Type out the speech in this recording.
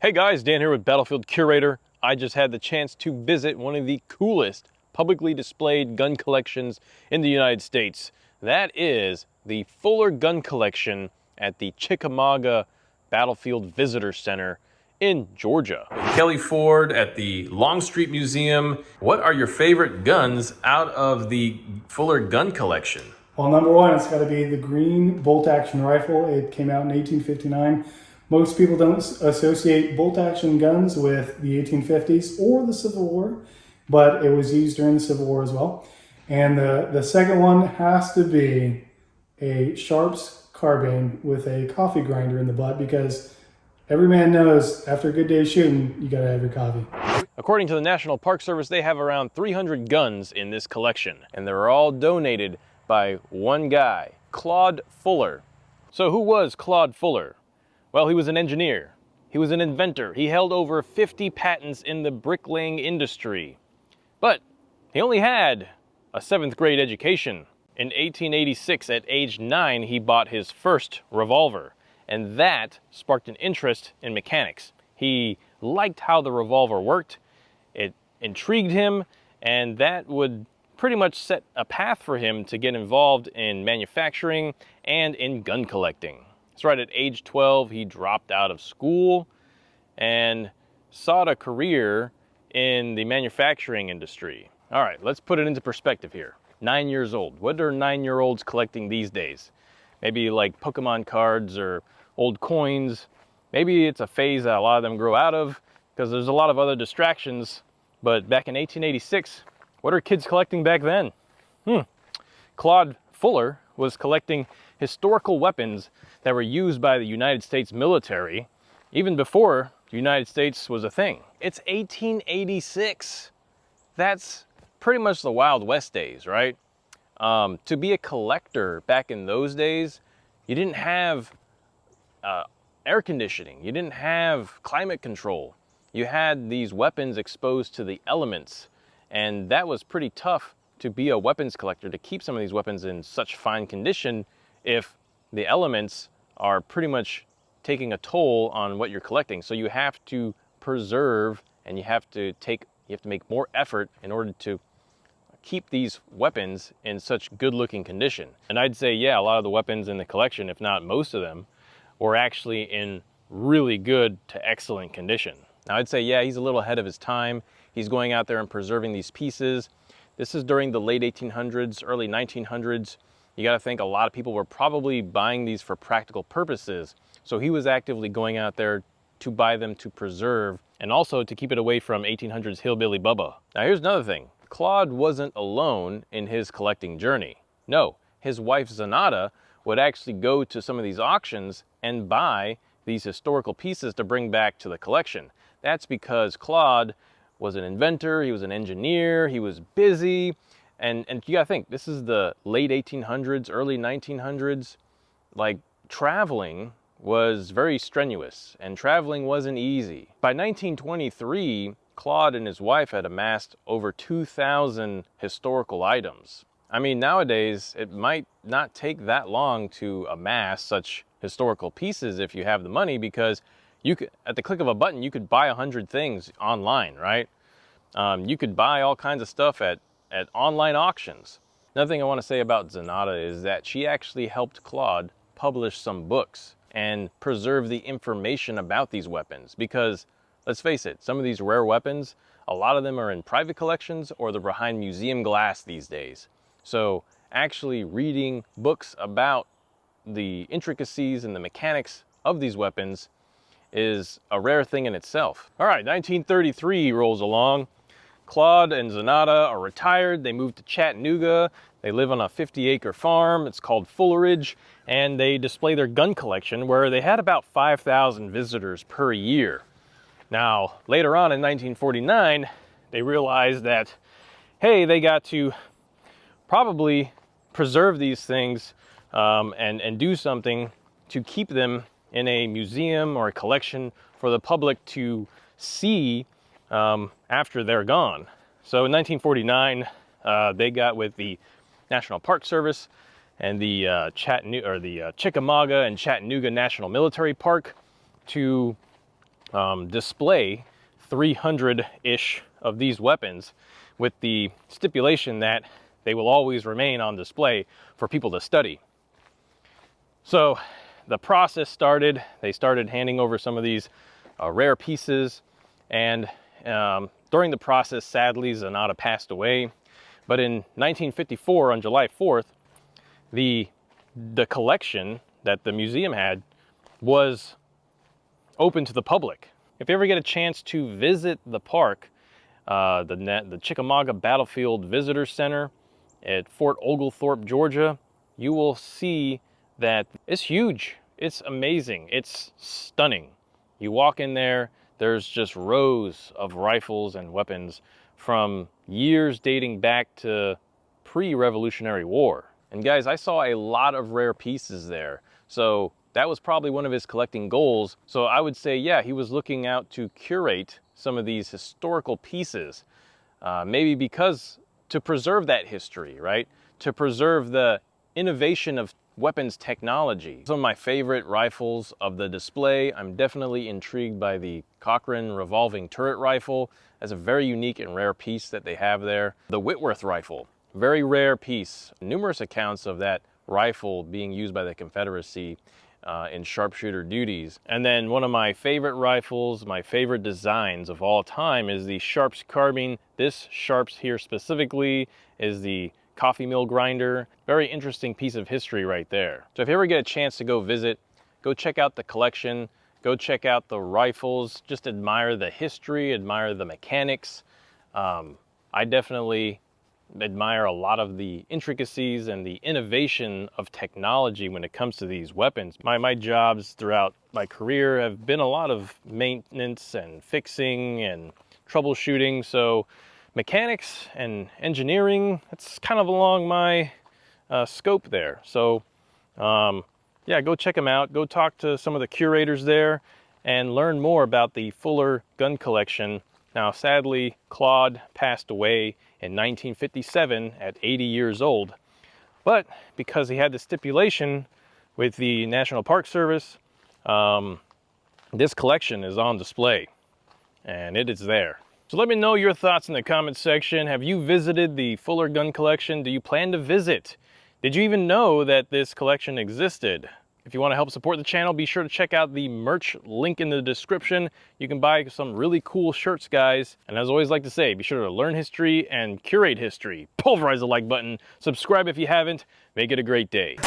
Hey guys, Dan here with Battlefield Curator. I just had the chance to visit one of the coolest publicly displayed gun collections in the United States. That is the Fuller gun collection at the Chickamauga Battlefield Visitor Center in Georgia. Kelly Ford at the Longstreet Museum. What are your favorite guns out of the Fuller gun collection? Well, number one, it's got to be the green bolt-action rifle. It came out in 1859. Most people don't associate bolt-action guns with the 1850s or the Civil War, but it was used during the Civil War as well. And the second one has to be a Sharps carbine with a coffee grinder in the butt, because every man knows after a good day shooting, you got to have your coffee. According to the National Park Service, they have around 300 guns in this collection, and they're all donated by one guy, Claud Fuller. So who was Claud Fuller? Well, he was an engineer. He was an inventor. He held over 50 patents in the bricklaying industry. But he only had a 7th grade education. In 1886, at age 9, he bought his first revolver, and that sparked an interest in mechanics. He liked how the revolver worked. It intrigued him, and that would pretty much set a path for him to get involved in manufacturing and in gun collecting. That's right, at age 12, he dropped out of school and sought a career in the manufacturing industry. All right, let's put it into perspective here. 9 years old. What are 9-year-olds collecting these days? Maybe like Pokemon cards or old coins. Maybe it's a phase that a lot of them grow out of because there's a lot of other distractions. But back in 1886, what are kids collecting back then? Claud Fuller was collecting historical weapons that were used by the United States military even before the United States was a thing. It's 1886. That's pretty much the Wild West days, right? To be a collector back in those days, you didn't have air conditioning. You didn't have climate control. You had these weapons exposed to the elements, and that was pretty tough to be a weapons collector, to keep some of these weapons in such fine condition if the elements are pretty much taking a toll on what you're collecting. So you have to preserve, and you have to make more effort in order to keep these weapons in such good looking condition. And I'd say, yeah, a lot of the weapons in the collection, if not most of them, were actually in really good to excellent condition. Now I'd say, yeah, he's a little ahead of his time. He's going out there and preserving these pieces. This is during the late 1800s, early 1900s. You got to think a lot of people were probably buying these for practical purposes. So he was actively going out there to buy them to preserve, and also to keep it away from 1800s hillbilly Bubba. Now here's another thing. Claud wasn't alone in his collecting journey. No, his wife Zenada would actually go to some of these auctions and buy these historical pieces to bring back to the collection. That's because Claud was an inventor, he was an engineer, he was busy, and you gotta think, this is the late 1800s, early 1900s. Like, traveling was very strenuous, and traveling wasn't easy. By 1923, Claud and his wife had amassed over 2,000 historical items. I mean, nowadays, it might not take that long to amass such historical pieces if you have the money, because you could, at the click of a button, you could buy 100 things online, right? You could buy all kinds of stuff at online auctions. Another thing I want to say about Zenada is that she actually helped Claud publish some books and preserve the information about these weapons, because let's face it, some of these rare weapons, a lot of them are in private collections or they're behind museum glass these days. So actually reading books about the intricacies and the mechanics of these weapons is a rare thing in itself. All right, 1933 rolls along. Claud and Zenada are retired. They moved to Chattanooga. They live on a 50-acre farm. It's called Fulleridge, and they display their gun collection, where they had about 5,000 visitors per year. Now, later on in 1949, they realized that, hey, they got to probably preserve these things and do something to keep them in a museum or a collection for the public to see after they're gone. So in 1949, they got with the National Park Service and the Chickamauga and Chattanooga National Military Park to display 300-ish of these weapons, with the stipulation that they will always remain on display for people to study. So the process started. They started handing over some of these rare pieces, and during the process, sadly, Zenada passed away. But in 1954, on July 4th, the collection that the museum had was open to the public. If you ever get a chance to visit the park, the Chickamauga Battlefield Visitor Center at Fort Oglethorpe, Georgia, you will see that it's huge. It's amazing. It's stunning. You walk in there, there's just rows of rifles and weapons from years dating back to pre-Revolutionary War. And guys, I saw a lot of rare pieces there. So that was probably one of his collecting goals. So I would say, yeah, he was looking out to curate some of these historical pieces, maybe because to preserve that history, right? To preserve the innovation of weapons technology. Some of my favorite rifles of the display, I'm definitely intrigued by the Cochrane revolving turret rifle. That's a very unique and rare piece that they have there. The Whitworth rifle, very rare piece. Numerous accounts of that rifle being used by the Confederacy in sharpshooter duties. And then one of my favorite rifles, my favorite designs of all time, is the Sharps carbine. This Sharps here specifically is the coffee mill grinder. Very interesting piece of history right there. So if you ever get a chance to go visit, go check out the collection, go check out the rifles, just admire the history, admire the mechanics. I definitely admire a lot of the intricacies and the innovation of technology when it comes to these weapons. My jobs throughout my career have been a lot of maintenance and fixing and troubleshooting, so mechanics and engineering, that's kind of along my scope there. So yeah, go check them out, go talk to some of the curators there and learn more about the Fuller gun collection. Now sadly, Claud passed away in 1957 at 80 years old, but because he had the stipulation with the National Park Service, this collection is on display and it is there. So let me know your thoughts in the comments section. Have you visited the Fuller gun collection? Do you plan to visit? Did you even know that this collection existed? If you want to help support the channel, be sure to check out the merch link in the description. You can buy some really cool shirts, guys. And as I always like to say, be sure to learn history and curate history. Pulverize the like button. Subscribe if you haven't. Make it a great day.